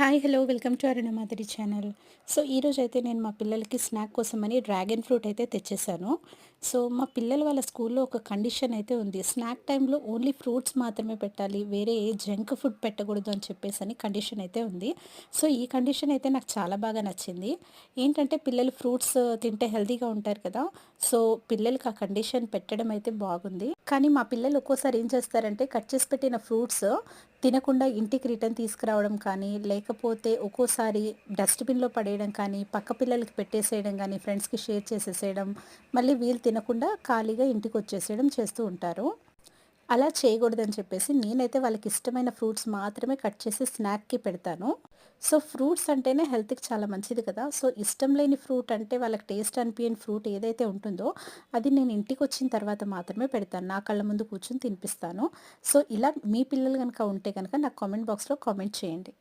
Hi hello welcome to Arunamadhuri channel. So ఈరోజైతే నేను మా పిల్లలకి స్నాక్ కోసమని డ్రాగన్ ఫ్రూట్ అయితే తెచ్చేసాను. సో మా పిల్లలు వాళ్ళ స్కూల్లో ఒక కండిషన్ అయితే ఉంది. స్నాక్ టైంలో ఓన్లీ ఫ్రూట్స్ మాత్రమే పెట్టాలి. వేరే ఏ జంక్ ఫుడ్ పెట్టకూడదు అని చెప్పేసని కండిషన్ అయితే ఉంది. సో ఈ కండిషన్ అయితే నాకు చాలా బాగా నచ్చింది. ఏంటంటే పిల్లలు ఫ్రూట్స్ తింటే హెల్తీగా ఉంటారు కదా! సో పిల్లలకి ఆ కండిషన్ పెట్టడం అయితే బాగుంది. కానీ మా పిల్లలు ఒక్కోసారి ఏం చేస్తారంటే కట్ చేసి పెట్టిన ఫ్రూట్స్ తినకుండా ఇంటికి రిటర్న్ తీసుకురావడం కానీ, లేకపోతే ఒక్కోసారి డస్ట్‌బిన్‌లో పడేయడం కానీ, పక్క పిల్లలకి పెట్టేసేయడం గానీ, ఫ్రెండ్స్‌కి షేర్ చేసేసేయడం, మళ్ళీ వీళ్ళు తినకుండా ఖాళీగా ఇంటికొచ్చేసేయడం చేస్తూ ఉంటారు. అలా చేయకూడదని చెప్పేసి నేనైతే వాళ్ళకిష్టమైన ఫ్రూట్స్ మాత్రమే కట్ చేసి స్నాక్‌కి పెడతాను. సో, ఫ్రూట్స్ అంటేనే హెల్త్‌కి చాలా మంచిది కదా! సో, ఇష్టం లేని ఫ్రూట్ అంటే వాళ్ళకి టేస్ట్ అనిపియని ఫ్రూట్ ఏదైతే ఉంటుందో, అది నేను ఇంటికొచ్చిన తర్వాత మాత్రమే పెడతాను. నా కళ్ళ ముందు కూర్చొని తినిపిస్తాను. సో, ఇలా మీ పిల్లలు గనక ఉంటే గనక నాకు కామెంట్ బాక్స్‌లో కామెంట్ చేయండి.